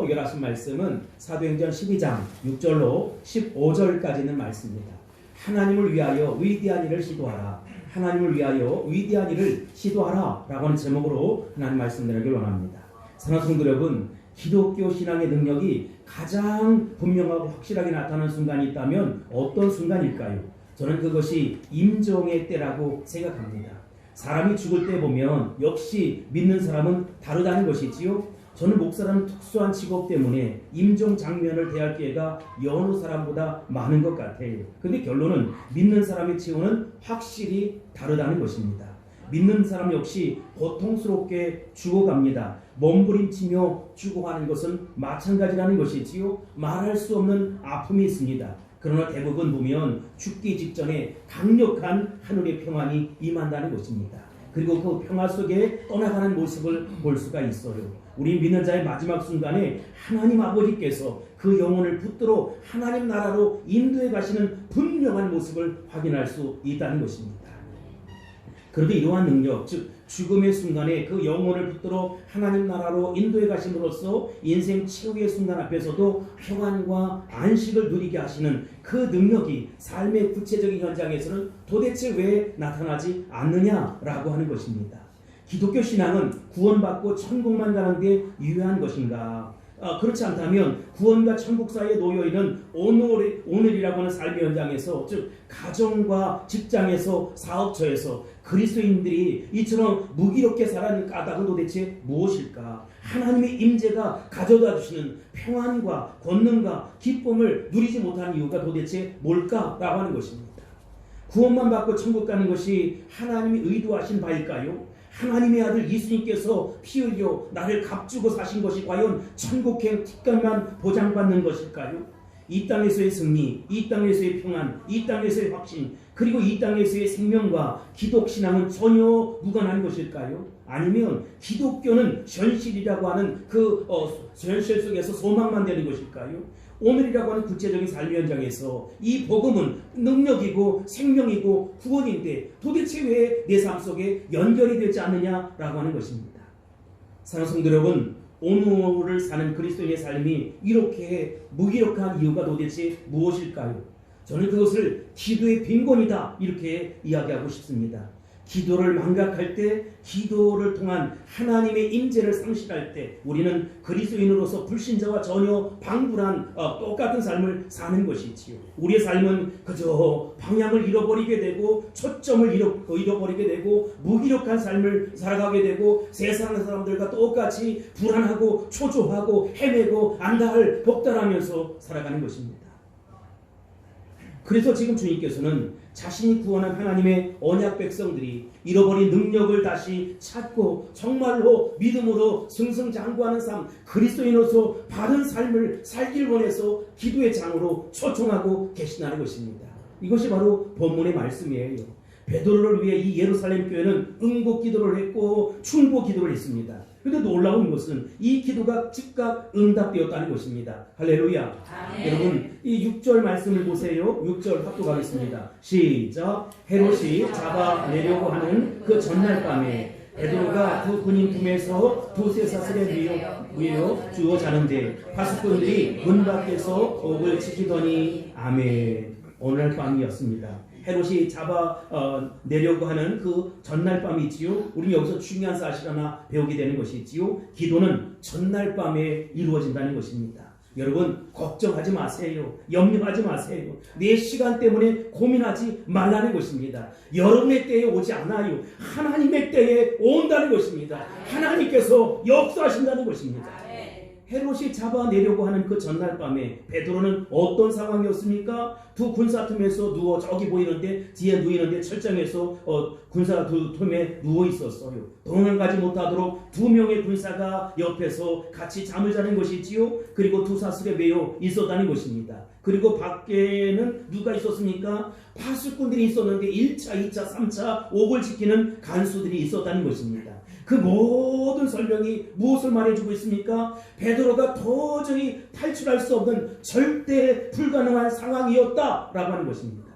연락하신 말씀은 사도행전 12장 6절로 15절까지 있는 말씀입니다. 하나님을 위하여 위대한 일을 시도하라. 하나님을 위하여 위대한 일을 시도하라 라고 하는 제목으로 하나님 말씀드리길 원합니다. 사랑하는 성도 여러분, 기독교 신앙의 능력이 가장 분명하고 확실하게 나타나는 순간이 있다면 어떤 순간일까요? 저는 그것이 임종의 때라고 생각합니다. 사람이 죽을 때 보면 역시 믿는 사람은 다르다는 것이지요. 저는 목사라는 특수한 직업 때문에 임종 장면을 대할 기회가 여느 사람보다 많은 것 같아요. 근데 결론은 믿는 사람의 치유는 확실히 다르다는 것입니다. 믿는 사람 역시 고통스럽게 죽어갑니다. 몸부림치며 죽어가는 것은 마찬가지라는 것이지요. 말할 수 없는 아픔이 있습니다. 그러나 대부분 보면 죽기 직전에 강력한 하늘의 평안이 임한다는 것입니다. 그리고 그 평화 속에 떠나가는 모습을 볼 수가 있어요. 우리 믿는 자의 마지막 순간에 하나님 아버지께서 그 영혼을 붙들어 하나님 나라로 인도해 가시는 분명한 모습을 확인할 수 있다는 것입니다. 그런데 이러한 능력, 즉 죽음의 순간에 그 영혼을 붙들어 하나님 나라로 인도해 가심으로써 인생 최후의 순간 앞에서도 평안과 안식을 누리게 하시는 그 능력이 삶의 구체적인 현장에서는 도대체 왜 나타나지 않느냐라고 하는 것입니다. 기독교 신앙은 구원받고 천국만 가는 데 유효한 것인가? 그렇지 않다면 구원과 천국 사이에 놓여있는 오늘이라고 하는 삶의 현장에서, 즉 가정과 직장에서, 사업처에서 그리스도인들이 이처럼 무기롭게 살아가는 까닭은 도대체 무엇일까? 하나님의 임재가 가져다 주시는 평안과 권능과 기쁨을 누리지 못하는 이유가 도대체 뭘까라고 하는 것입니다. 구원만 받고 천국 가는 것이 하나님이 의도하신 바일까요? 하나님의 아들 예수님께서 피 흘려 나를 값주고 사신 것이 과연 천국행 특권만 보장받는 것일까요? 이 땅에서의 승리, 이 땅에서의 평안, 이 땅에서의 확신, 그리고 이 땅에서의 생명과 기독신앙은 전혀 무관한 것일까요? 아니면 기독교는 현실이라고 하는 그 현실 속에서 소망만 되는 것일까요? 오늘이라고 하는 구체적인 삶의 현장에서 이 복음은 능력이고 생명이고 구원인데 도대체 왜 내 삶 속에 연결이 되지 않느냐라고 하는 것입니다. 사랑하는 성도 여러분, 오늘을 사는 그리스도인의 삶이 이렇게 무기력한 이유가 도대체 무엇일까요? 저는 그것을 기도의 빈곤이다 이렇게 이야기하고 싶습니다. 기도를 망각할 때, 기도를 통한 하나님의 임재를 상실할 때 우리는 그리스도인으로서 불신자와 전혀 방불한 똑같은 삶을 사는 것이지요. 우리의 삶은 그저 방향을 잃어버리게 되고 초점을 잃어버리게 되고 무기력한 삶을 살아가게 되고 세상 사람들과 똑같이 불안하고 초조하고 헤매고 안달을 복달하면서 살아가는 것입니다. 그래서 지금 주님께서는 자신이 구원한 하나님의 언약 백성들이 잃어버린 능력을 다시 찾고 정말로 믿음으로 승승장구하는 삶, 그리스도인으로서 바른 삶을 살길 원해서 기도의 장으로 초청하고 계신다는 것입니다. 이것이 바로 본문의 말씀이에요. 베드로를 위해 이 예루살렘 교회는 응복 기도를 했고 충고 기도를 했습니다. 그런데 놀라운 것은 이 기도가 즉각 응답되었다는 것입니다. 할렐루야. 여러분 이 6절 말씀을 보세요. 6절 합독하겠습니다. 시작. 헤롯이 잡아내려고 하는 그 전날 밤에 베드로가 두 군인 품에서 두세 사슬에 위에 주어 자는데 파수꾼들이 문 밖에서 옥을 지키더니 아멘. 오늘 밤이었습니다. 헤롯이 잡아내려고 하는 그 전날 밤이지요. 우리 여기서 중요한 사실 하나 배우게 되는 것이지요. 기도는 전날 밤에 이루어진다는 것입니다. 여러분 걱정하지 마세요. 염려하지 마세요. 내 시간 때문에 고민하지 말라는 것입니다. 여러분의 때에 오지 않아요. 하나님의 때에 온다는 것입니다. 하나님께서 역사하신다는 것입니다. 헤롯이 잡아내려고 하는 그 전날 밤에 베드로는 어떤 상황이었습니까? 두 군사 틈에서 누워 저기 보이는데 뒤에 누이는데 철장에서 군사 두 틈에 누워 있었어요. 도망가지 못하도록 두 명의 군사가 옆에서 같이 잠을 자는 것이지요. 그리고 두 사슬에 매여 있었다는 것입니다. 그리고 밖에는 누가 있었습니까? 파수꾼들이 있었는데 1차, 2차, 3차 옥을 지키는 간수들이 있었다는 것입니다. 그 모든 설명이 무엇을 말해주고 있습니까? 베드로가 도저히 탈출할 수 없는 절대 불가능한 상황이었다라고 하는 것입니다.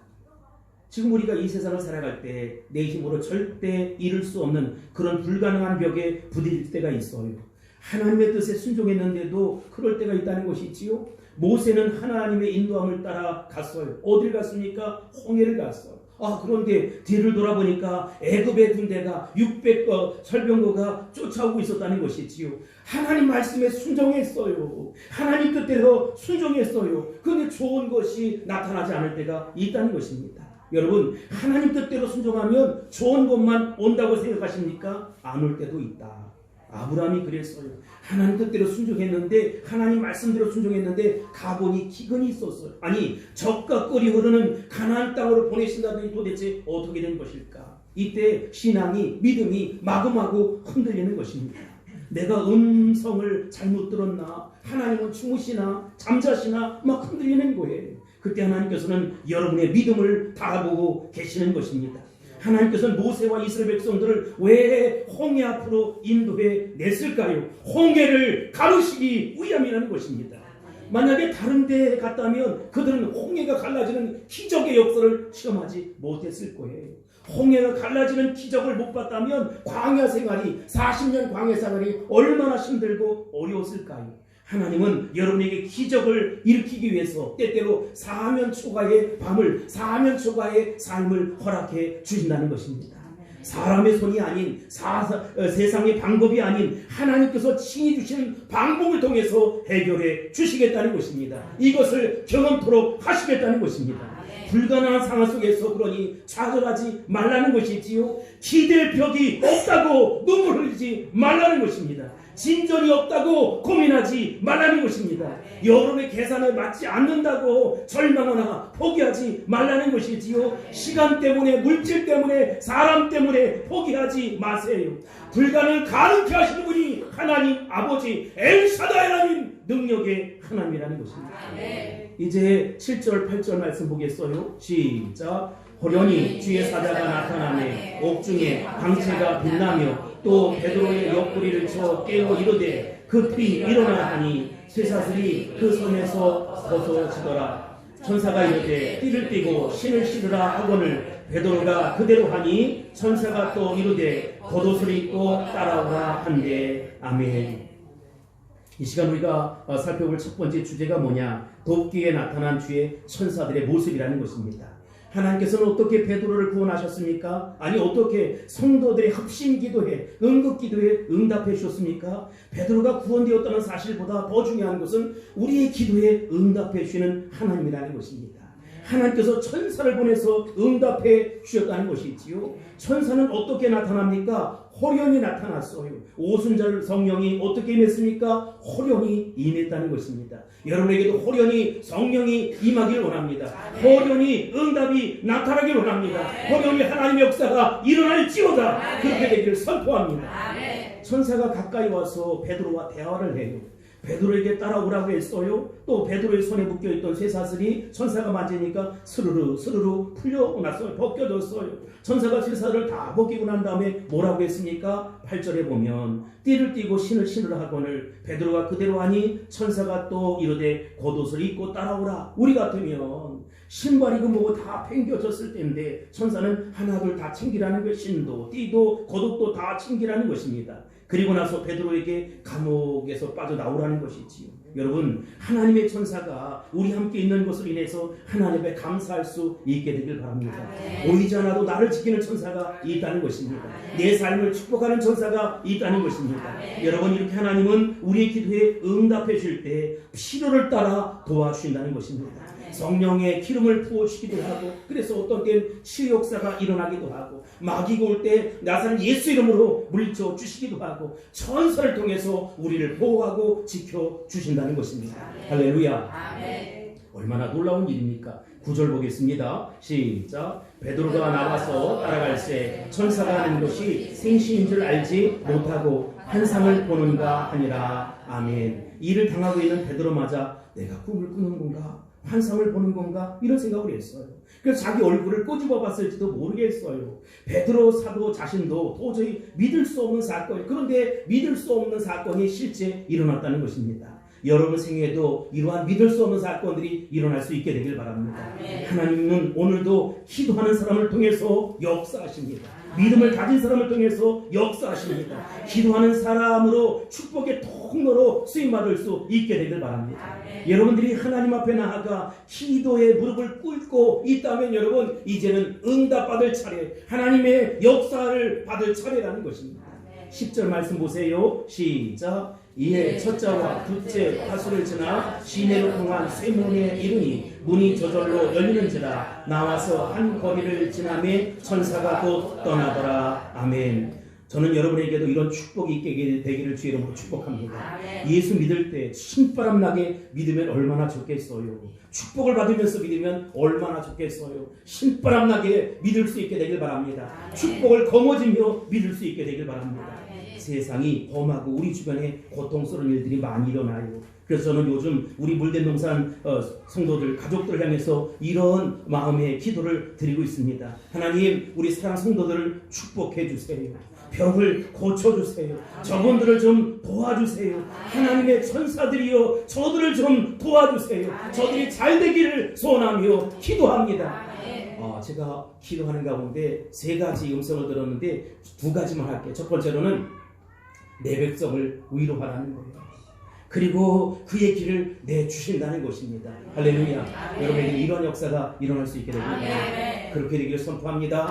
지금 우리가 이 세상을 살아갈 때 내 힘으로 절대 이룰 수 없는 그런 불가능한 벽에 부딪힐 때가 있어요. 하나님의 뜻에 순종했는데도 그럴 때가 있다는 것이지요. 모세는 하나님의 인도함을 따라 갔어요. 어딜 갔습니까? 홍해를 갔어요. 그런데 뒤를 돌아보니까 애굽의 군대가 600거 설병거가 쫓아오고 있었다는 것이지요. 하나님 말씀에 순종했어요. 하나님 뜻대로 순종했어요. 그런데 좋은 것이 나타나지 않을 때가 있다는 것입니다. 여러분, 하나님 뜻대로 순종하면 좋은 것만 온다고 생각하십니까? 안 올 때도 있다. 아브라함이 그랬어요. 하나님 뜻대로 순종했는데, 하나님 말씀대로 순종했는데 가보니 기근이 있었어요. 아니, 적과 꿀이 흐르는 가나안 땅으로 보내신다더니 도대체 어떻게 된 것일까? 이때 신앙이, 믿음이 마구마구 흔들리는 것입니다. 내가 음성을 잘못 들었나? 하나님은 주무시나? 잠자시나? 막 흔들리는 거예요. 그때 하나님께서는 여러분의 믿음을 바라보고 계시는 것입니다. 하나님께서는 모세와 이스라엘 백성들을 왜 홍해 앞으로 인도해 냈을까요? 홍해를 가르시기 위함이라는 것입니다. 만약에 다른 데에 갔다면 그들은 홍해가 갈라지는 기적의 역사를 체험하지 못했을 거예요. 홍해가 갈라지는 기적을 못 봤다면 광야 생활이, 40년 광야 생활이 얼마나 힘들고 어려웠을까요? 하나님은 여러분에게 기적을 일으키기 위해서 때때로 사면 초과의 밤을, 사면 초과의 삶을 허락해 주신다는 것입니다. 사람의 손이 아닌, 세상의 방법이 아닌 하나님께서 친히 주신 방법을 통해서 해결해 주시겠다는 것입니다. 이것을 경험토록 하시겠다는 것입니다. 불가능한 상황 속에서 그러니 좌절하지 말라는 것이지요. 기댈 벽이 없다고 눈물 흘리지 말라는 것입니다. 진전이 없다고 고민하지 말라는 것입니다. 여러분의 계산에 맞지 않는다고 절망하거나 포기하지 말라는 것이지요. 시간 때문에, 물질 때문에, 사람 때문에 포기하지 마세요. 불가능을 가능케 하시는 분이 하나님 아버지 엘샤다이 하나님, 능력의 하나님이라는 것입니다. 이제 7절 8절 말씀 보겠어요. 시작. 호련히 주의 사자가 나타나매 옥중에 광채가 빛나며 또 베드로의 옆구리를 쳐 깨어 이르되 급히 일어나 하니 쇠사슬이 그 손에서 벗어지더라. 천사가 이르되 띠를 띠고 신을 신으라 하거늘 베드로가 그대로 하니 천사가 또 이르되 겉옷을 입고 따라오라 한대. 아멘. 이 시간 우리가 살펴볼 첫 번째 주제가 뭐냐? 돕기에 나타난 주의 천사들의 모습이라는 것입니다. 하나님께서는 어떻게 베드로를 구원하셨습니까? 아니, 어떻게 성도들의 합심 기도에, 응급 기도에 응답해 주셨습니까? 베드로가 구원되었다는 사실보다 더 중요한 것은 우리의 기도에 응답해 주시는 하나님이라는 것입니다. 하나님께서 천사를 보내서 응답해 주셨다는 것이지요. 천사는 어떻게 나타납니까? 호련히 나타났어요. 오순절 성령이 어떻게 임했습니까? 호련히 임했다는 것입니다. 여러분에게도 호련히 성령이 임하기를 원합니다. 호련히 응답이 나타나기를 원합니다. 호련히 하나님의 역사가 일어날지어다. 그렇게 되기를 선포합니다. 천사가 가까이 와서 베드로와 대화를 해요. 베드로에게 따라오라고 했어요. 또 베드로의 손에 묶여있던 쇠사슬이 천사가 만지니까 스르르 스르르 풀려났어요. 벗겨졌어요. 천사가 쇠사슬을 다 벗기고 난 다음에 뭐라고 했습니까? 8절에 보면 띠를 띠고 신을 신으라 하거늘 베드로가 그대로 하니 천사가 또 이르되 겉옷을 입고 따라오라. 우리 같으면 신발이고 뭐고 다 팽겨졌을 때인데 천사는 하나둘 다 챙기라는 것, 신도 띠도 겉옷도 다 챙기라는 것입니다. 그리고 나서 베드로에게 감옥에서 빠져나오라는 것이지요. 여러분, 하나님의 천사가 우리 함께 있는 것으로 인해서 하나님께 감사할 수 있게 되길 바랍니다. 보이지 않아도 나를 지키는 천사가 있다는 것입니다. 내 삶을 축복하는 천사가 있다는 것입니다. 여러분, 이렇게 하나님은 우리의 기도에 응답해 줄 때 필요를 따라 도와주신다는 것입니다. 성령의 기름을 부어주시기도 하고, 그래서 어떤 때는 치유 역사가 일어나기도 하고, 마귀가 올 때 나사렛 예수 이름으로 물리쳐 주시기도 하고, 천사를 통해서 우리를 보호하고 지켜주신다는 것입니다. 할렐루야. 아멘. 얼마나 놀라운 일입니까? 9절 보겠습니다. 시작. 베드로가 나와서 따라갈새 천사가 하는 것이 생시인 줄 알지 못하고 환상을 보는가 하니라. 아멘. 이를 당하고 있는 베드로마저 내가 꿈을 꾸는 건가? 환상을 보는 건가? 이런 생각을 했어요. 그래서 자기 얼굴을 꼬집어 봤을지도 모르겠어요. 베드로 사도 자신도 도저히 믿을 수 없는 사건, 그런데 믿을 수 없는 사건이 실제 일어났다는 것입니다. 여러분 생애에도 이러한 믿을 수 없는 사건들이 일어날 수 있게 되길 바랍니다. 하나님은 오늘도 기도하는 사람을 통해서 역사하십니다. 믿음을 가진 사람을 통해서 역사하십니다. 기도하는 사람으로 축복의 통로로 쓰임받을 수 있게 되길 바랍니다. 여러분들이 하나님 앞에 나아가 기도의 무릎을 꿇고 있다면 여러분 이제는 응답받을 차례, 하나님의 역사를 받을 차례라는 것입니다. 10절 말씀 보세요. 시작. 이에 첫째와 둘째 파수를 지나 시내로 통한 쇠문에 이르니 문이 저절로 열리는지라 나와서 한 거리를 지나매 천사가 곧 떠나더라. 아멘. 저는 여러분에게도 이런 축복이 있게 되기를 주의 이름으로 축복합니다. 예수 믿을 때 신바람 나게 믿으면 얼마나 좋겠어요. 축복을 받으면서 믿으면 얼마나 좋겠어요. 신바람 나게 믿을 수 있게 되길 바랍니다. 축복을 거머쥐며 믿을 수 있게 되길 바랍니다. 세상이 험하고 우리 주변에 고통스러운 일들이 많이 일어나요. 그래서 저는 요즘 우리 물대농산 성도들, 가족들 향해서 이런 마음의 기도를 드리고 있습니다. 하나님, 우리 사랑 성도들을 축복해 주세요. 병을 고쳐주세요. 저분들을 좀 도와주세요. 하나님의 천사들이여 저들을 좀 도와주세요. 저들이 잘 되기를 소원하며 기도합니다. 제가 기도하는 가운데 3가지 음성을 들었는데 2가지만 할게요. 첫 번째로는 내 백성을 위로하라는 거예요. 그리고 그의 길을 내주신다는 것입니다. 할렐루야. 여러분에게 이런 역사가 일어날 수 있게 됩니다. 그렇게 되기를 선포합니다.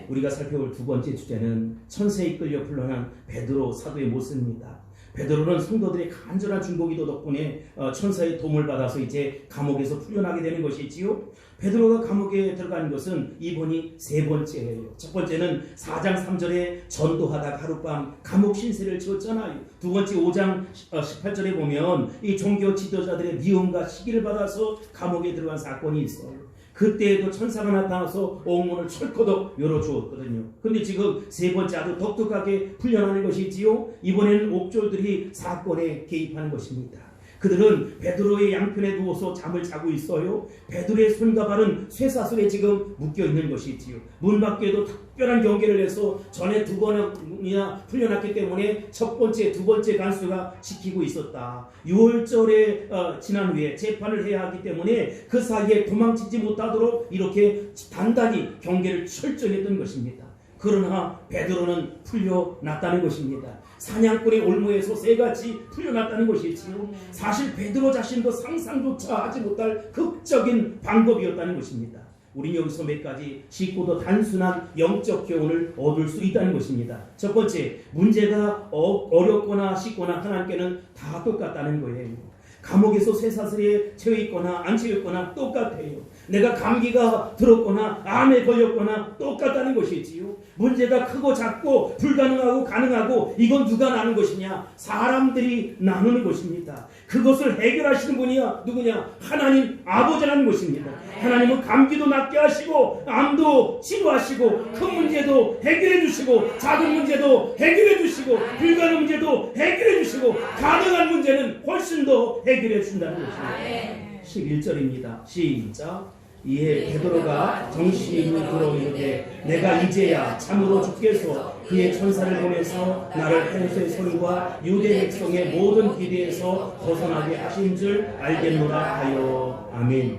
우리가 살펴볼 2번째 주제는 천사에 이끌려 풀려난 베드로 사도의 모습입니다. 베드로는 성도들의 간절한 중보기도 덕분에 천사의 도움을 받아서 이제 감옥에서 풀려나게 되는 것이지요. 베드로가 감옥에 들어간 것은 이번이 3번째예요. 첫 번째는 4장 3절에 전도하다가 하룻밤 감옥 신세를 지었잖아요. 2번째 5장 18절에 보면 이 종교 지도자들의 미움과 시기를 받아서 감옥에 들어간 사건이 있어요. 그때에도 천사가 나타나서 옥문을 철커덕 열어주었거든요. 근데 지금 3번째 아주 독특하게 풀려나는 것이지요. 이번에는 옥졸들이 사건에 개입하는 것입니다. 그들은 베드로의 양편에 누워서 잠을 자고 있어요. 베드로의 손과 발은 쇠사슬에 지금 묶여 있는 것이지요. 문 밖에도 특별한 경계를 해서 전에 2번이나 풀려났기 때문에 첫 번째, 2번째 간수가 지키고 있었다. 6월절에 지난 후에 재판을 해야 하기 때문에 그 사이에 도망치지 못하도록 이렇게 단단히 경계를 철저히 했던 것입니다. 그러나 베드로는 풀려났다는 것입니다. 사냥꾼의 올무에서 3같이 풀려났다는 것이지요. 사실 베드로 자신도 상상조차 하지 못할 극적인 방법이었다는 것입니다. 우리는 여기서 몇 가지 쉽고도 단순한 영적 교훈을 얻을 수 있다는 것입니다. 첫 번째, 문제가 어렵거나 쉽거나 하나님께는 다 똑같다는 거예요. 감옥에서 쇠사슬에 채워있거나 안 채워있거나 똑같아요. 내가 감기가 들었거나 암에 걸렸거나 똑같다는 것이지요. 문제가 크고 작고 불가능하고 가능하고 이건 누가 나눈 것이냐? 사람들이 나누는 것입니다. 그것을 해결하시는 분이 누구냐? 하나님 아버지라는 것입니다. 하나님은 감기도 낫게 하시고 암도 치료하시고 큰 문제도 해결해 주시고 작은 문제도 해결해 주시고 불가능한 문제도 해결해 주시고 가능한 문제는 훨씬 더 해결해 준다는 것입니다. 11절입니다. 시작. 이에 베드로가 정신이 들어 이르되 내가 이제야 참으로 주께서 그의 천사를 보내서 나를 헤롯의 손과 유대 백성의 모든 기대에서 벗어나게 하신 줄 알겠노라 하여. 아멘.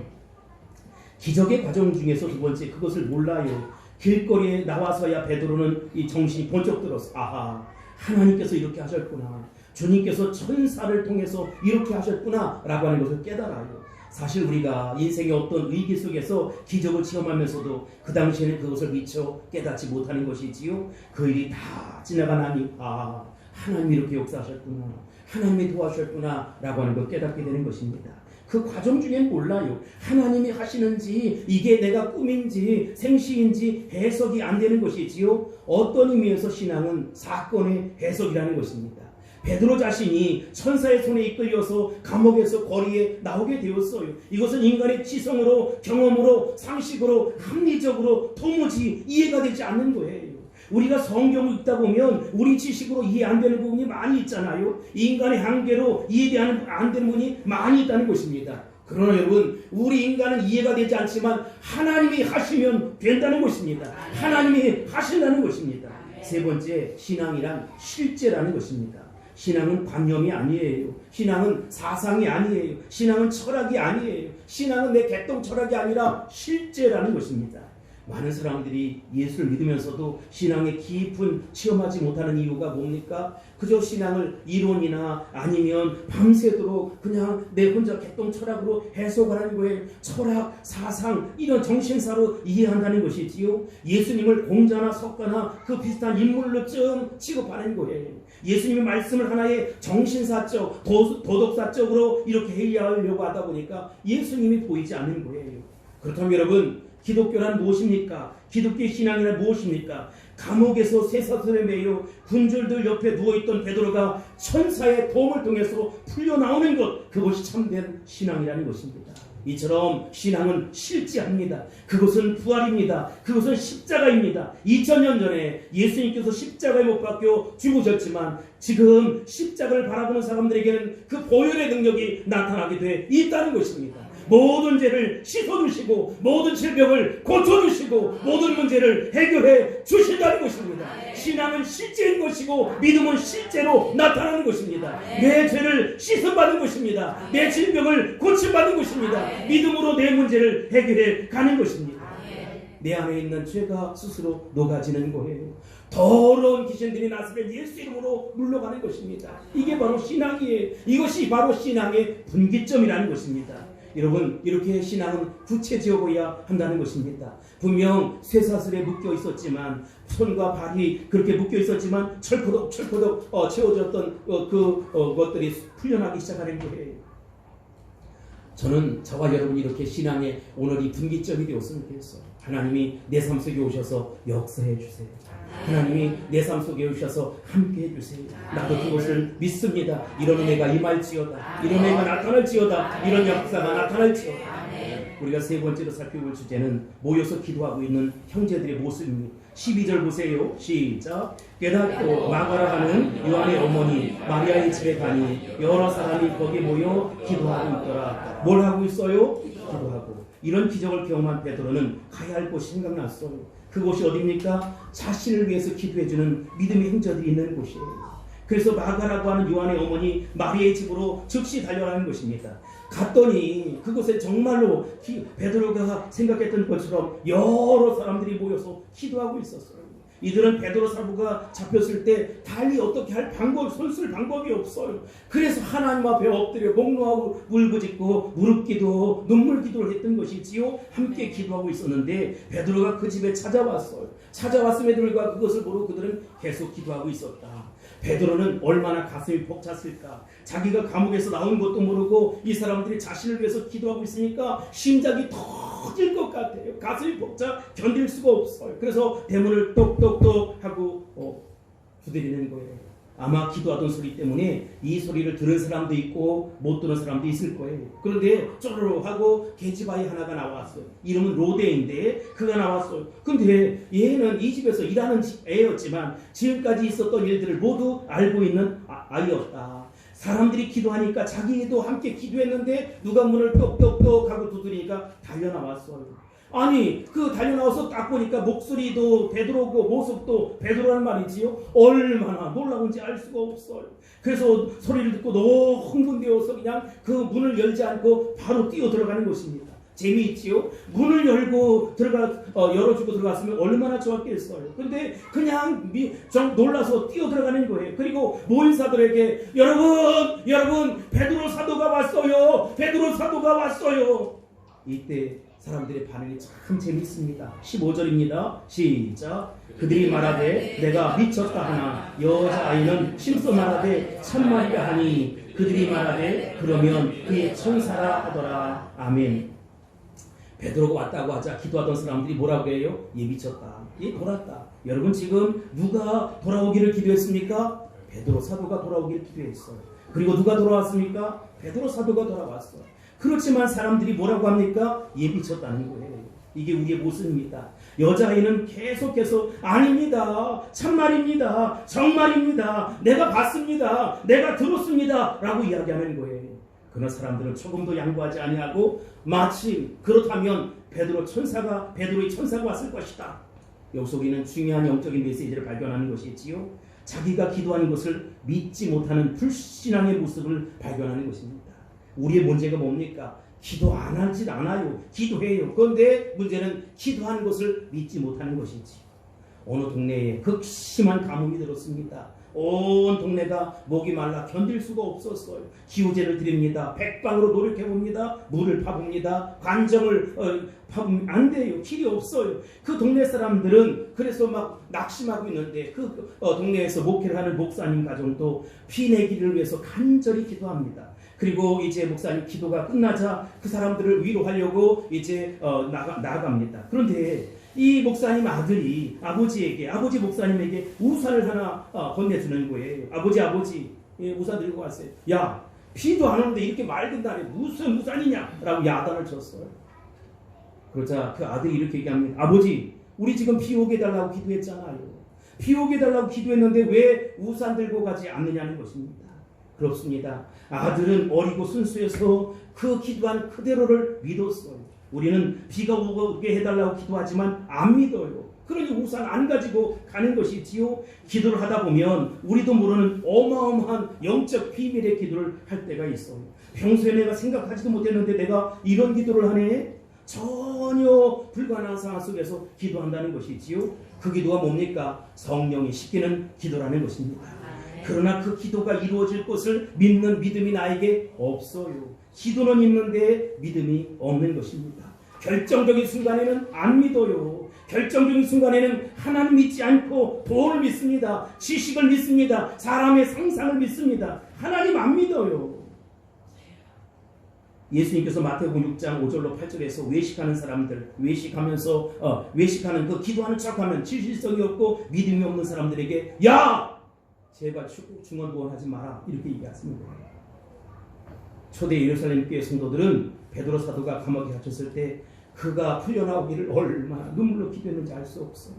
기적의 과정 중에서 2번째, 그것을 몰라요. 길거리에 나와서야 베드로는 이 정신이 번쩍 들었어. 아하, 하나님께서 이렇게 하셨구나, 주님께서 천사를 통해서 이렇게 하셨구나 라고 하는 것을 깨달아요. 사실 우리가 인생의 어떤 위기 속에서 기적을 체험하면서도 그 당시에는 그것을 미처 깨닫지 못하는 것이지요. 그 일이 다 지나가나니 하나님이 이렇게 역사하셨구나, 하나님이 도와주셨구나 라고 하는 걸 깨닫게 되는 것입니다. 그 과정 중엔 몰라요. 하나님이 하시는지 이게 내가 꿈인지 생시인지 해석이 안 되는 것이지요. 어떤 의미에서 신앙은 사건의 해석이라는 것입니다. 베드로 자신이 천사의 손에 이끌려서 감옥에서 거리에 나오게 되었어요. 이것은 인간의 지성으로, 경험으로, 상식으로, 합리적으로 도무지 이해가 되지 않는 거예요. 우리가 성경을 읽다 보면 우리 지식으로 이해 안 되는 부분이 많이 있잖아요. 인간의 한계로 이해 안 되는 부분이 많이 있다는 것입니다. 그러나 여러분, 우리 인간은 이해가 되지 않지만 하나님이 하시면 된다는 것입니다. 하나님이 하신다는 것입니다. 3번째, 신앙이란 실제라는 것입니다. 신앙은 관념이 아니에요. 신앙은 사상이 아니에요. 신앙은 철학이 아니에요. 신앙은 내 개똥 철학이 아니라 실제라는 것입니다. 많은 사람들이 예수를 믿으면서도 신앙에 깊은 체험하지 못하는 이유가 뭡니까? 그저 신앙을 이론이나 아니면 밤새도록 그냥 내 혼자 개똥 철학으로 해석하는 거예요. 철학, 사상 이런 정신사로 이해한다는 것이지요. 예수님을 공자나 석가나 그 비슷한 인물로 좀 취급하는 거예요. 예수님의 말씀을 하나의 정신사적, 도덕사적으로 이렇게 해석하려고 하다 보니까 예수님이 보이지 않는 거예요. 그렇다면 여러분, 기독교란 무엇입니까? 기독교의 신앙이란 무엇입니까? 감옥에서 쇠사슬에 매여 군졸들 옆에 누워있던 베드로가 천사의 도움을 통해서 풀려나오는 것, 그것이 참된 신앙이라는 것입니다. 이처럼 신앙은 실제합니다. 그것은 부활입니다. 그것은 십자가입니다. 2000년 전에 예수님께서 십자가에 못 박혀 죽으셨지만 지금 십자가를 바라보는 사람들에게는 그 보혈의 능력이 나타나게 돼 있다는 것입니다. 모든 죄를 씻어주시고 모든 질병을 고쳐주시고 모든 문제를 해결해 주신다는 것입니다. 신앙은 실제인 것이고 믿음은 실제로 나타나는 것입니다. 내 죄를 씻어받는 것입니다. 내 질병을 고침받는 것입니다. 믿음으로 내 문제를 해결해 가는 것입니다. 내 안에 있는 죄가 스스로 녹아지는 거예요. 더러운 귀신들이 나서면 예수 이름으로 물러가는 것입니다. 이게 바로 신앙이에요. 이것이 바로 신앙의 분기점이라는 것입니다. 여러분, 이렇게 신앙은 구체적이어야 한다는 것입니다. 분명 쇠사슬에 묶여 있었지만, 손과 발이 그렇게 묶여 있었지만 철커덕 채워졌던 것들이 풀려나기 시작하는 거예요. 저는 저와 여러분이 이렇게 신앙의 오늘이 분기점이 되었으면 좋겠어요. 하나님이 내 삶 속에 오셔서 역사해 주세요. 하나님이 내 삶 속에 오셔서 함께 해주세요. 나도 그것을 믿습니다. 이런 은혜가 임할지어다. 이런 은혜가 나타날지어다. 이런 역사가 나타날지어다. 우리가 세 번째로 살펴볼 주제는 모여서 기도하고 있는 형제들의 모습입니다. 12절 보세요. 시작. 깨닫고 마가라 하는 요한의 어머니 마리아의 집에 가니 여러 사람이 거기 모여 기도하고 있더라. 뭘 하고 있어요? 기도하고. 이런 기적을 경험한 베드로는 가야 할 곳이 생각났어요. 그곳이 어디입니까? 자신을 위해서 기도해주는 믿음의 형제들이 있는 곳이에요. 그래서 마가라고 하는 요한의 어머니 마리아의 집으로 즉시 달려가는 것입니다. 갔더니 그곳에 정말로 베드로가 생각했던 것처럼 여러 사람들이 모여서 기도하고 있었어요. 이들은 베드로 사도가 잡혔을 때 달리 어떻게 할 손쓸 방법이 없어요. 그래서 하나님 앞에 엎드려 목놓하고 울부짖고 무릎기도 눈물 기도를 했던 것이지요. 함께 기도하고 있었는데 베드로가 그 집에 찾아왔어요. 찾아왔음에도 불구하고 그것을 모르고 그들은 계속 기도하고 있었다. 베드로는 얼마나 가슴이 벅찼을까. 자기가 감옥에서 나온 것도 모르고 이 사람들이 자신을 위해서 기도하고 있으니까 심장이 터질 것 같아요. 가슴이 벅차 견딜 수가 없어요. 그래서 대문을 똑똑똑 하고 두드리는 거예요. 아마 기도하던 소리 때문에 이 소리를 들은 사람도 있고 못 들은 사람도 있을 거예요. 그런데 쪼르르 하고 계집아이 하나가 나왔어요. 이름은 로데인데 그가 나왔어요. 근데 얘는 이 집에서 일하는 애였지만 지금까지 있었던 일들을 모두 알고 있는 아이였다. 사람들이 기도하니까 자기도 함께 기도했는데 누가 문을 똑똑똑 하고 두드리니까 달려나왔어요. 아니 달려나와서 딱 보니까 목소리도 베드로고 모습도 베드로란 말이지요. 얼마나 놀라운지 알 수가 없어요. 그래서 소리를 듣고 너무 흥분되어서 그냥 그 문을 열지 않고 바로 뛰어 들어가는 것입니다. 재미있지요? 문을 열고 열어주고 들어갔으면 얼마나 좋았겠어요. 근데 그냥 좀 놀라서 뛰어 들어가는 거예요. 그리고 모인 사도에게 여러분 베드로 사도가 왔어요. 베드로 사도가 왔어요. 이때 사람들의 반응이 참 재밌습니다. 15절입니다. 시작. 그들이 말하되 내가 미쳤다 하나 여자아이는 심써 말하되 참말이라 하니 그들이 말하되 그러면 그의 천사라 하더라. 아멘. 베드로가 왔다고 하자 기도하던 사람들이 뭐라고 해요? 얘 미쳤다. 얘 돌았다. 여러분 지금 누가 돌아오기를 기도했습니까? 베드로 사도가 돌아오기를 기도했어요. 그리고 누가 돌아왔습니까? 베드로 사도가 돌아왔어요. 그렇지만 사람들이 뭐라고 합니까? 얘 미쳤다는 거예요. 이게 우리의 모습입니다. 여자아이는 계속해서 아닙니다. 참말입니다. 정말입니다. 내가 봤습니다. 내가 들었습니다. 라고 이야기하는 거예요. 그러나 사람들은 조금도 양보하지 아니하고 마침 그렇다면 베드로의 천사가 왔을 것이다. 여기서 우리는 중요한 영적인 메시지를 발견하는 것이지요. 자기가 기도하는 것을 믿지 못하는 불신앙의 모습을 발견하는 것입니다. 우리의 문제가 뭡니까? 기도 안 하지 않아요. 기도해요. 그런데 문제는 기도하는 것을 믿지 못하는 것이지. 어느 동네에 극심한 가뭄이 들었습니다. 온 동네가 목이 말라 견딜 수가 없었어요. 기우제를 드립니다. 백방으로 노력해봅니다. 물을 파봅니다. 관정을 파보면 안 돼요. 길이 없어요. 그 동네 사람들은 그래서 막 낙심하고 있는데 그 동네에서 목회를 하는 목사님 가정도 피내기를 위해서 간절히 기도합니다. 그리고 이제 목사님 기도가 끝나자 그 사람들을 위로하려고 이제 나갑니다. 그런데 이 목사님 아들이 아버지 목사님에게 우산을 하나 건네주는 거예요. 아버지 우산 들고 왔어요. 야, 비도 안 오는데 이렇게 맑은 날에 무슨 우산이냐? 라고 야단을 쳤어요. 그러자 그 아들이 이렇게 얘기합니다. 아버지, 우리 지금 비 오게 해달라고 기도했잖아요. 비 오게 해달라고 기도했는데 왜 우산 들고 가지 않느냐는 것입니다. 그렇습니다. 아들은 어리고 순수해서 그 기도한 그대로를 믿었어요. 우리는 비가 오게 해달라고 기도하지만 안 믿어요. 그러니 우산 안 가지고 가는 것이지요. 기도를 하다 보면 우리도 모르는 어마어마한 영적 비밀의 기도를 할 때가 있어요. 평소에 내가 생각하지도 못했는데 내가 이런 기도를 하네? 전혀 불가능한 상황 속에서 기도한다는 것이지요. 그 기도가 뭡니까? 성령이 시키는 기도라는 것입니다. 그러나 그 기도가 이루어질 것을 믿는 믿음이 나에게 없어요. 기도는 있는데 믿음이 없는 것입니다. 결정적인 순간에는 안 믿어요. 결정적인 순간에는 하나님 믿지 않고 돈을 믿습니다. 지식을 믿습니다. 사람의 상상을 믿습니다. 하나님 안 믿어요. 예수님께서 마태복음 6장 5절로 8절에서 외식하는 사람들, 외식하는 그 기도하는 척하면 진실성이 없고 믿음이 없는 사람들에게 야! 제발 중언부언하지 마라 이렇게 얘기했습니다. 초대 예루살렘 교회 성도들은 베드로 사도가 감옥에 갇혔을 때 그가 풀려나오기를 얼마나 눈물로 기도했는지 알 수 없어요.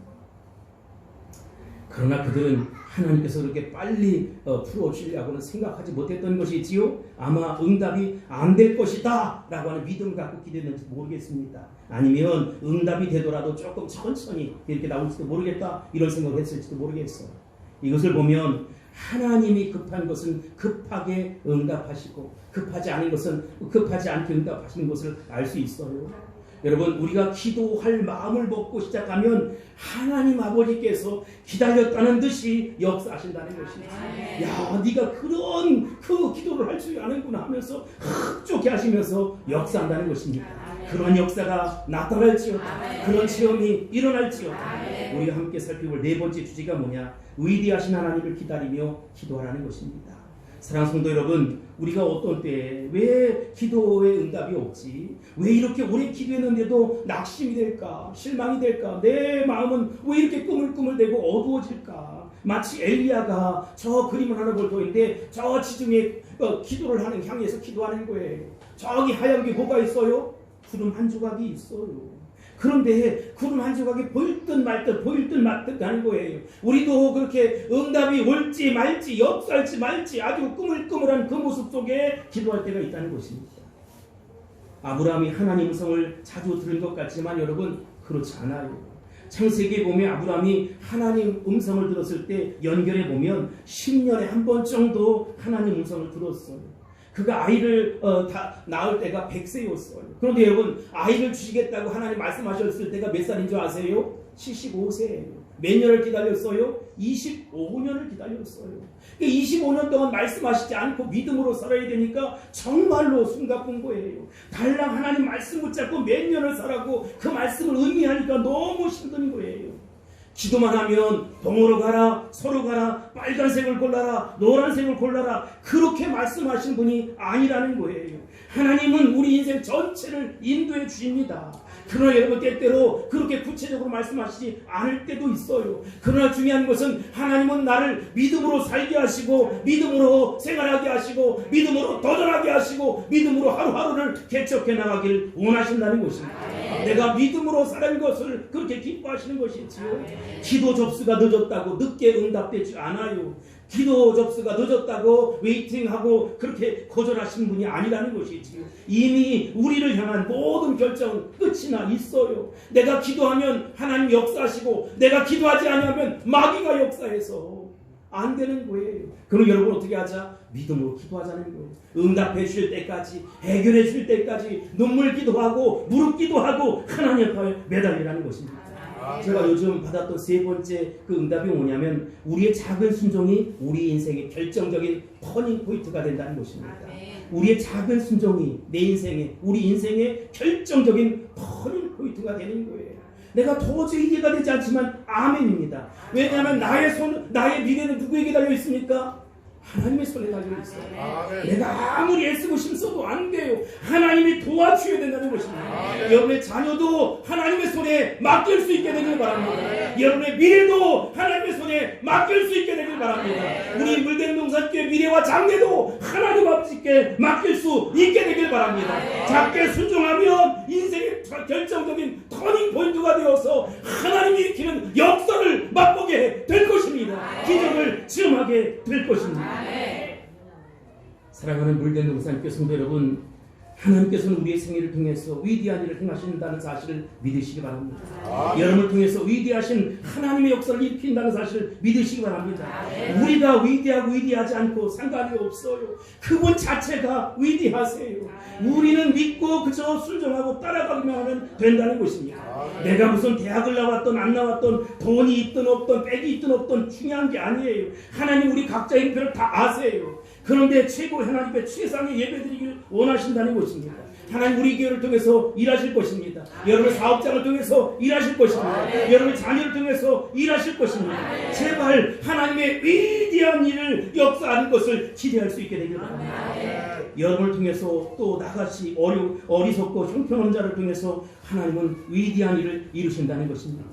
그러나 그들은 하나님께서 그렇게 빨리 풀어주려고는 생각하지 못했던 것이지요. 아마 응답이 안 될 것이다 라고 하는 믿음을 갖고 기도했는지 모르겠습니다. 아니면 응답이 되더라도 조금 천천히 이렇게 나올지도 모르겠다 이런 생각을 했을지도 모르겠어요. 이것을 보면 하나님이 급한 것은 급하게 응답하시고 급하지 않은 것은 급하지 않게 응답하시는 것을 알 수 있어요. 여러분, 우리가 기도할 마음을 먹고 시작하면 하나님 아버지께서 기다렸다는 듯이 역사하신다는 것입니다. 야, 네가 그런 그 기도를 할 줄 아는구나 하면서 흡족해 하시면서 역사한다는 것입니다. 그런 역사가 나타날지어다. 그런 체험이 일어날지어다. 우리가 함께 살펴볼 네 번째 주제가 뭐냐? 위대하신 하나님을 기다리며 기도하라는 것입니다. 사랑하는 성도 여러분, 우리가 어떤 때에 왜 기도의 응답이 없지? 왜 이렇게 오래 기도했는데도 낙심이 될까? 실망이 될까? 내 마음은 왜 이렇게 꾸물꾸물대고 어두워질까? 마치 엘리야가 저 그림을 하나 볼 터인데 저 지중해 기도를 향해서 기도하는 거예요. 저기 하얀 게 뭐가 있어요? 구름 한 조각이 있어요. 그런데 구름 한 조각이 보일 듯 말 듯 하는 거예요. 우리도 그렇게 응답이 올지 말지 역살지 말지 아주 꾸물꾸물한 그 모습 속에 기도할 때가 있다는 것입니다. 아브라함이 하나님 음성을 자주 들은 것 같지만 여러분 그렇지 않아요. 창세기에 보면 아브라함이 하나님 음성을 들었을 때 연결해 보면 10년에 한 번 정도 하나님 음성을 들었어요. 그가 아이를 낳을 때가 100세였어요. 그런데 여러분 아이를 주시겠다고 하나님 말씀하셨을 때가 몇 살인 줄 아세요? 75세예요. 몇 년을 기다렸어요? 25년을 기다렸어요. 25년 동안 말씀하시지 않고 믿음으로 살아야 되니까 정말로 숨가쁜 거예요. 달랑 하나님 말씀 붙잡고 몇 년을 살아고 그 말씀을 의미하니까 너무 힘든 거예요. 기도만 하면 동으로 가라, 서로 가라, 빨간색을 골라라, 노란색을 골라라 그렇게 말씀하신 분이 아니라는 거예요. 하나님은 우리 인생 전체를 인도해 주십니다. 그러나 여러분 때때로 그렇게 구체적으로 말씀하시지 않을 때도 있어요. 그러나 중요한 것은 하나님은 나를 믿음으로 살게 하시고 믿음으로 생활하게 하시고 믿음으로 도전하게 하시고 믿음으로 하루하루를 개척해 나가길 원하신다는 것입니다. 내가 믿음으로 사는 것을 그렇게 기뻐하시는 것이지요. 기도 접수가 늦었다고 늦게 응답되지 않아요. 기도 접수가 늦었다고 웨이팅하고 그렇게 거절하시는 분이 아니라는 것이지요. 이미 우리를 향한 모든 결정은 끝이나 있어요. 내가 기도하면 하나님 역사하시고 내가 기도하지 않으면 마귀가 역사해서 안 되는 거예요. 그럼 여러분 어떻게 하자? 믿음으로 기도하자는 거예요. 응답해 주실 때까지, 해결해 주실 때까지 눈물 기도하고 무릎 기도하고 하나님 앞에 매달리라는 것입니다. 제가 요즘 받았던 세 번째 그 응답이 뭐냐면 우리의 작은 순종이 우리 인생의 결정적인 터닝 포인트가 된다는 것입니다. 우리의 작은 순종이 내 인생의, 우리 인생의 결정적인 터닝 포인트가 되는 거예요. 내가 도저히 이해가 되지 않지만 아멘입니다. 왜냐하면 나의 미래는 누구에게 달려 있습니까? 하나님의 손에 달려 있어요. 내가 아무리 애쓰고 힘써도 안 돼요. 하나님이 도와주셔야 된다는 것입니다. 여러분의 자녀도 하나님의 손에 맡길 수 있게 되길 바랍니다. 여러분의 미래도 하나님의 손에 맡길 수 있게 되길 바랍니다. 우리 물된 농산교회 미래와 장래도 하나님 아버지께 맡길 수 있게 되길 바랍니다. 작게 순종하면 인생의 결정적인 터닝 포인트가 되어서 하나님이 일으키는 역사를 맛보게 될 것입니다. 기적을 체험하게 될 것입니다. 사랑하는 물된 농산교회 성도 여러분, 하나님께서는 우리의 생애를 통해서 위대한 일을 행하신다는 사실을 믿으시기 바랍니다. 여러분을 통해서 위대하신 하나님의 역사를 일으킨다는 사실을 믿으시기 바랍니다. 우리가 위대하고 위대하지 않고 상관이 없어요. 그분 자체가 위대하세요. 우리는 믿고 그저 순종하고 따라가기만 하면 된다는 것입니다. 내가 무슨 대학을 나왔던 안 나왔던 돈이 있든 없든 빽이 있든 없든 중요한 게 아니에요. 하나님 우리 각자의 형편을 다 아세요. 그런데 최고 하나님의 최상의 예배드리기를 원하신다는 것입니다. 하나님 우리 교회를 통해서 일하실 것입니다. 여러분의 사업장을 통해서 일하실 것입니다. 여러분의 자녀를 통해서 일하실 것입니다. 제발 하나님의 위대한 일을 역사하는 것을 기대할 수 있게 되길 바랍니다. 여러분을 통해서 또 나같이 어리석고 형편없는 자를 통해서 하나님은 위대한 일을 이루신다는 것입니다.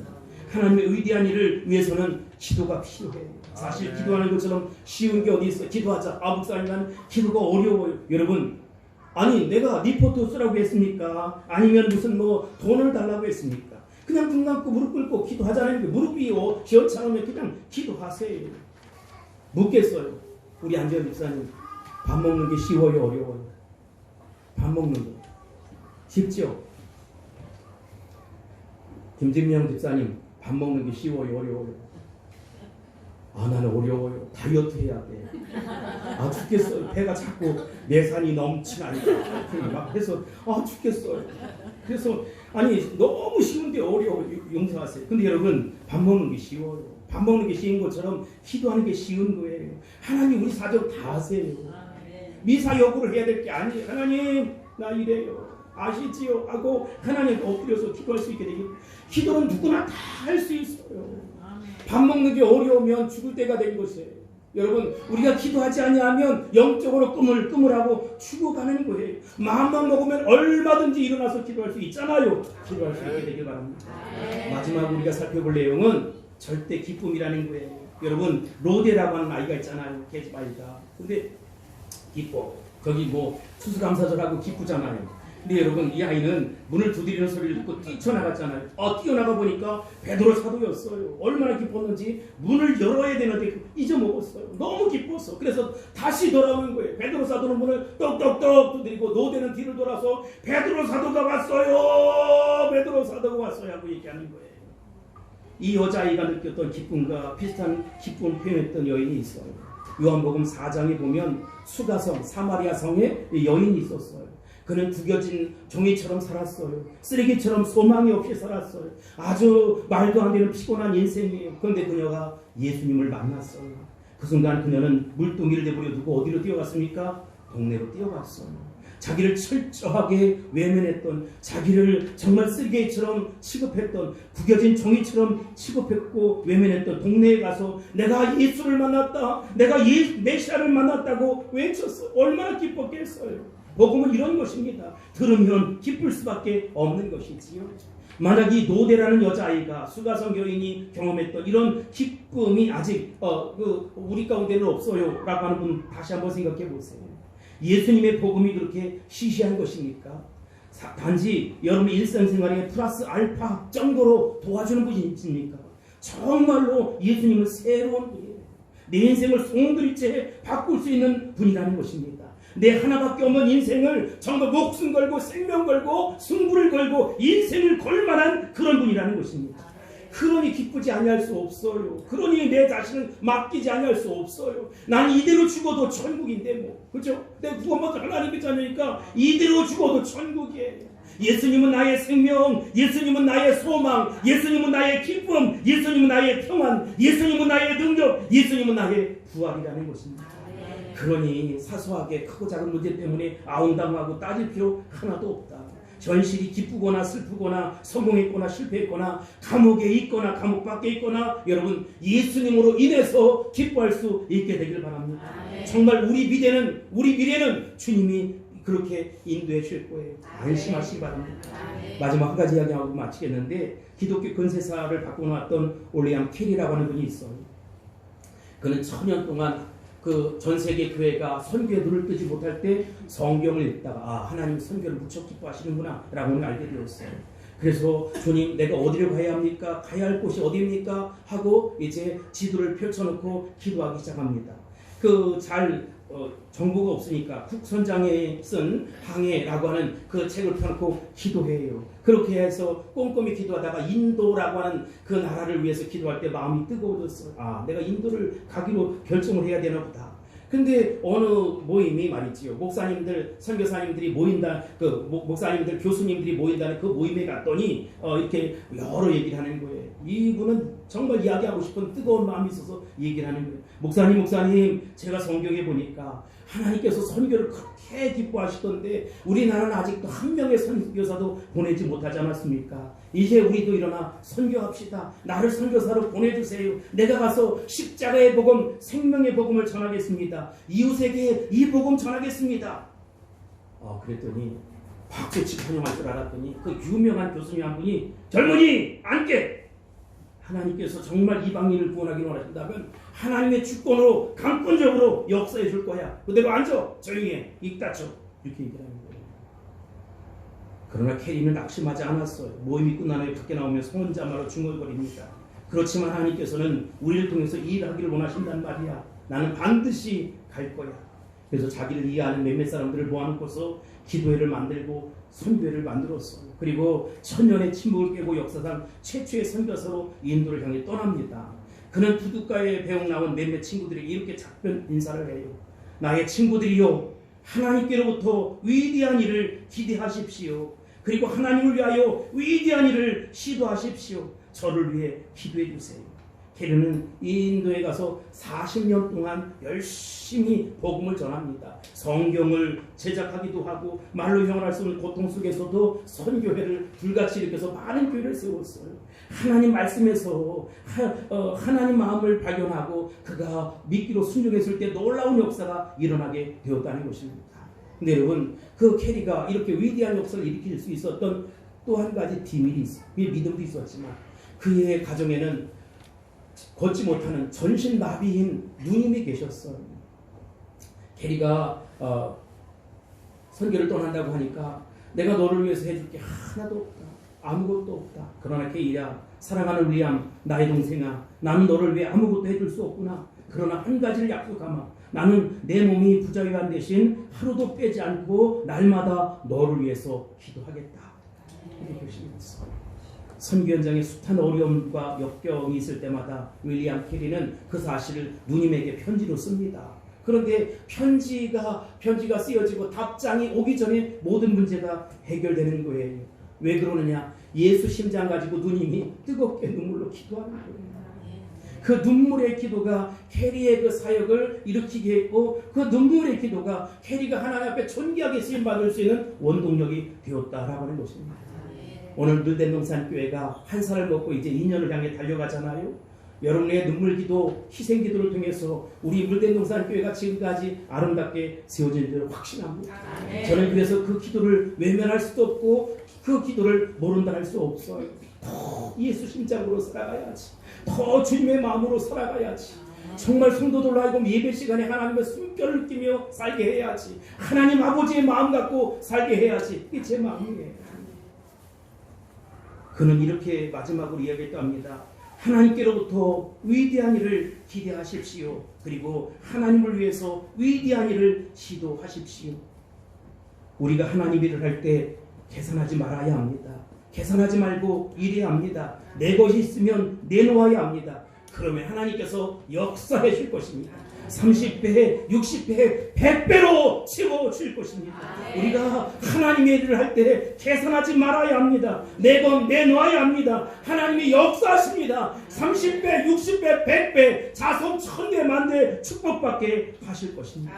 하나님의 위대한 일을 위해서는 기도가 필요해요. 사실 기도하는 것처럼 쉬운 게 어디 있어요? 기도하자. 목사님 나는 기도가 어려워요. 여러분, 아니 내가 리포트 쓰라고 했습니까? 아니면 무슨 돈을 달라고 했습니까? 그냥 눈 감고 무릎 꿇고 기도하자는 게 무릎이 시원찮으면 그냥 기도하세요. 묻겠어요. 우리 안재현 집사님, 밥 먹는 게 쉬워요, 어려워요? 밥 먹는 거 쉽죠? 김진명 집사님, 밥 먹는 게 쉬워요, 어려워요? 나는 어려워요. 다이어트 해야 돼. 죽겠어요. 배가 자꾸 내산이 넘치나니까 막 해서 죽겠어요. 그래서 너무 쉬운데 어려워요. 용서하세요. 근데 여러분, 밥 먹는 게 쉬워요. 밥 먹는 게 쉬운 것처럼 기도하는 게 쉬운 거예요. 하나님 우리 사정 다 아세요. 미사 여구를 해야 될 게 아니에요. 하나님 나 이래요. 아시지요? 하고 하나님 엎드려서 기도할 수 있게 되길. 기도는 누구나 다 할 수 있어요. 밥 먹는 게 어려우면 죽을 때가 된 것이에요. 여러분, 우리가 기도하지 아니하면 영적으로 꾸물꾸물하고 죽어가는 거예요. 마음만 먹으면 얼마든지 일어나서 기도할 수 있잖아요. 기도할 수 있게 되길 바랍니다. 마지막 우리가 살펴볼 내용은 절대 기쁨이라는 거예요. 여러분, 로데라고 하는 아이가 있잖아요. 계집아이가. 근데 기뻐. 저기 추수감사절하고 기쁘잖아요. 근데 여러분, 이 아이는 문을 두드리는 소리를 듣고 뛰쳐나갔잖아요. 뛰어나가 보니까 베드로 사도였어요. 얼마나 기뻤는지 문을 열어야 되는데 잊어먹었어요. 너무 기뻤어. 그래서 다시 돌아오는 거예요. 베드로 사도는 문을 떡떡떡 두드리고 노대는 뒤를 돌아서 베드로 사도가 왔어요. 베드로 사도가 왔어요 하고 얘기하는 거예요. 이 여자아이가 느꼈던 기쁨과 비슷한 기쁨을 표현했던 여인이 있어요. 요한복음 4장에 보면 수가성 사마리아 성에 여인이 있었어요. 그는 구겨진 종이처럼 살았어요. 쓰레기처럼 소망이 없이 살았어요. 아주 말도 안 되는 피곤한 인생이에요. 그런데 그녀가 예수님을 만났어요. 그 순간 그녀는 물동이를 내버려 두고 어디로 뛰어갔습니까? 동네로 뛰어갔어요. 자기를 철저하게 외면했던, 자기를 정말 쓰레기처럼 취급했던, 구겨진 종이처럼 취급했고 외면했던 동네에 가서 내가 예수를 만났다, 내가 메시아를 만났다고 외쳤어요. 얼마나 기뻤겠어요. 복음은 이런 것입니다. 들으면 기쁠 수밖에 없는 것이지요. 만약 이 노대라는 여자아이가 수가성 여인이 경험했던 이런 기쁨이 아직 우리 가운데는 없어요 라고 하는 분 다시 한번 생각해 보세요. 예수님의 복음이 그렇게 시시한 것입니까? 단지 여러분의 일상생활에 플러스 알파 정도로 도와주는 분이 있습니까? 정말로 예수님은 새로운 분이에요. 내 인생을 송두리째 바꿀 수 있는 분이라는 것입니다. 내 하나밖에 없는 인생을 정말 목숨 걸고 생명 걸고 승부를 걸고 인생을 걸 만한 그런 분이라는 것입니다. 그러니 기쁘지 아니할 수 없어요. 그러니 내 자신을 맡기지 아니할 수 없어요. 나는 이대로 죽어도 천국인데 뭐, 그죠? 내가 구원받은 하나님의 자녀니까 이대로 죽어도 천국이에요. 예수님은 나의 생명, 예수님은 나의 소망, 예수님은 나의 기쁨, 예수님은 나의 평안, 예수님은 나의 능력, 예수님은 나의 부활이라는 것입니다. 그러니 사소하게 크고 작은 문제 때문에 아웅당하고 따질 필요 하나도 없다. 현실이 기쁘거나 슬프거나 성공했거나 실패했거나 감옥에 있거나 감옥 밖에 있거나 여러분 예수님으로 인해서 기뻐할 수 있게 되길 바랍니다. 정말 우리 미래는 주님이 그렇게 인도해 주실 거예요. 안심하시기 바랍니다. 마지막 한 가지 이야기하고 마치겠는데, 기독교 근세사를 바꿔놓았던 올리엄 캐리라고 하는 분이 있어요. 그는 천년 동안 그 전 세계 교회가 선교에 눈을 뜨지 못할 때 성경을 읽다가 하나님 선교를 무척 기뻐하시는구나 라고 알게 되었어요. 그래서 주님, 내가 어디를 가야 합니까? 가야 할 곳이 어디입니까? 하고 이제 지도를 펼쳐놓고 기도하기 시작합니다. 정보가 없으니까 국선장에 쓴 항해라고 하는 그 책을 펴놓고 기도해요. 그렇게 해서 꼼꼼히 기도하다가 인도라고 하는 그 나라를 위해서 기도할 때 마음이 뜨거워졌어요. 내가 인도를 가기로 결정을 해야 되나 보다. 근데 어느 모임이 말이지요, 목사님들, 선교사님들이 모인다, 목사님들, 교수님들이 모인다는 그 모임에 갔더니 이렇게 여러 얘기를 하는 거예요. 이분은 정말 이야기하고 싶은 뜨거운 마음이 있어서 얘기를 하는 거예요. 목사님, 제가 성경에 보니까 하나님께서 선교를 그렇게 기뻐하시던데 우리나라는 아직도 한 명의 선교사도 보내지 못하지 않았습니까? 이제 우리도 일어나 선교합시다. 나를 선교사로 보내주세요. 내가 가서 십자가의 복음, 생명의 복음을 전하겠습니다. 이웃에게 이 복음 전하겠습니다. 그랬더니 박수치 환영할 줄 알았더니 그 유명한 교수님 한 분이, 젊은이 앉게! 하나님께서 정말 이방인을 구원하기 원하신다면 하나님의 주권으로 강권적으로 역사해 줄 거야. 그대로 앉아. 조용히 해. 입 닫혀. 이렇게 얘기를 하는 거예요. 그러나 캐리는 낙심하지 않았어요. 모임이 끝난 후에 밖에 나오면 혼잣말로 중얼거립니다. 그렇지만 하나님께서는 우리를 통해서 이 일하기를 원하신단 말이야. 나는 반드시 갈 거야. 그래서 자기를 이해하는 몇몇 사람들을 모아놓고서 기도회를 만들고 선교회를 만들었어요. 그리고 천년의 침묵을 깨고 역사상 최초의 선교사로 인도를 향해 떠납니다. 그는 부둣가에 배웅 나온 몇몇 친구들에게 이렇게 작별 인사를 해요. 나의 친구들이요, 하나님께로부터 위대한 일을 기대하십시오. 그리고 하나님을 위하여 위대한 일을 시도하십시오. 저를 위해 기도해 주세요. 캐리는 인도에 가서 40년 동안 열심히 복음을 전합니다. 성경을 제작하기도 하고 말로 형언할 수 없는 고통 속에서도 선교회를 불같이 일으켜서 많은 교회를 세웠어요. 하나님 말씀에서 하나님 마음을 발견하고 그가 믿기로 순종했을 때 놀라운 역사가 일어나게 되었다는 것입니다. 근데 여러분, 그 캐리가 이렇게 위대한 역사를 일으킬 수 있었던 또 한 가지 비밀이 있어요. 믿음도 있었지만 그의 가정에는 걷지 못하는 전신마비인 누님이 계셨어요. 캐리가 선교를 떠난다고 하니까 내가 너를 위해서 해줄 게 하나도 없다. 아무것도 없다. 그러나 캐리야, 사랑하는 리암, 나의 동생아, 나는 너를 위해 아무것도 해줄 수 없구나. 그러나 한 가지를 약속하마. 나는 내 몸이 부자유한 대신 하루도 빼지 않고 날마다 너를 위해서 기도하겠다. 이렇게 결심했어요. 선교 현장에 숱한 어려움과 역경이 있을 때마다 윌리엄 캐리는 그 사실을 누님에게 편지로 씁니다. 그런데 편지가 쓰여지고 답장이 오기 전에 모든 문제가 해결되는 거예요. 왜 그러느냐? 예수 심장 가지고 누님이 뜨겁게 눈물로 기도하는 거예요. 그 눈물의 기도가 캐리의 그 사역을 일으키게 했고, 그 눈물의 기도가 캐리가 하나님 앞에 존귀하게 쓰임받을 수 있는 원동력이 되었다라고 하는 것입니다. 오늘 물대명산교회가 한 살을 먹고 이제 2년을 향해 달려가잖아요. 여러분의 눈물기도, 희생기도를 통해서 우리 물대명산교회가 지금까지 아름답게 세워진 줄 확신합니다. 저는 그래서 그 기도를 외면할 수도 없고 그 기도를 모른다 할 수 없어요. 더 예수 심장으로 살아가야지. 더 주님의 마음으로 살아가야지. 정말 성도들로 하여금 예배 시간에 하나님의 숨결을 느끼며 살게 해야지. 하나님 아버지의 마음 갖고 살게 해야지. 이게 제 마음이에요. 그는 이렇게 마지막으로 이야기했다 합니다. 하나님께로부터 위대한 일을 기대하십시오. 그리고 하나님을 위해서 위대한 일을 시도하십시오. 우리가 하나님 일을 할 때 계산하지 말아야 합니다. 계산하지 말고 일해야 합니다. 내 것이 있으면 내놓아야 합니다. 그러면 하나님께서 역사해 줄 것입니다. 30배, 60배, 100배로 채워줄 것입니다. 우리가 하나님의 일을 할 때 계산하지 말아야 합니다. 내 것 내놓아야 합니다. 하나님이 역사하십니다. 30배, 60배, 100배, 자손 1000대, 만대 축복받게 하실 것입니다.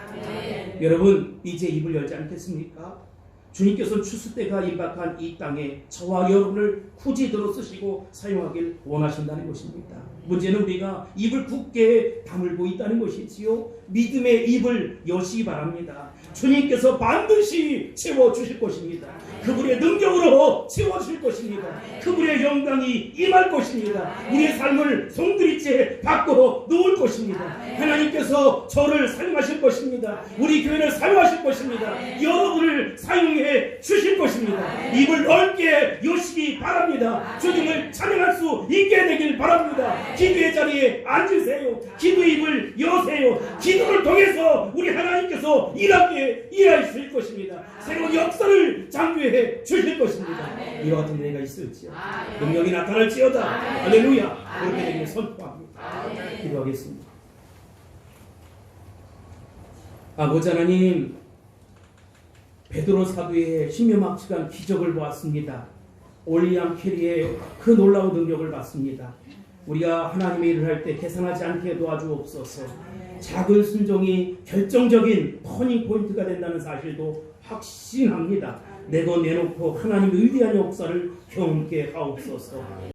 여러분, 이제 입을 열지 않겠습니까? 주님께서 추수 때가 임박한 이 땅에 저와 여러분을 굳이 들어 쓰시고 사용하길 원하신다는 것입니다. 문제는 우리가 입을 굳게 다물고 있다는 것이지요. 믿음의 입을 여시기 바랍니다. 주님께서 반드시 채워주실 것입니다. 그분의 능력으로 채워주실 것입니다. 그분의 영광이 임할 것입니다. 우리의 삶을 송두리째 바꿔 놓을 것입니다. 하나님께서 저를 사용하실 것입니다. 우리 교회를 사용하실 것입니다. 여러분을 사용해 주실 것입니다. 입을 넓게 여시기 바랍니다. 주님을 찬양할 수 있게 되길 바랍니다. 기도의 자리에 앉으세요. 기도의 입을 여세요. 기도를 통해서 우리 하나님께서 일하실 것입니다. 새로운 역사를 장구해 주실 것입니다. 이와 같은 은혜가 있을지요. 능력이 나타날지어다. 할렐루야. 그렇게 되기를 선포합니다. 기도하겠습니다. 아버지 하나님, 베드로 사도의 신묘막측한 기적을 보았습니다. 올리암 캐리의 그 놀라운 능력을 봤습니다. 우리가 하나님의 일을 할 때 계산하지 않게 도와주옵소서. 작은 순종이 결정적인 터닝 포인트가 된다는 사실도 확신합니다. 내 것 내놓고 하나님의 위대한 역사를 경험케 하옵소서.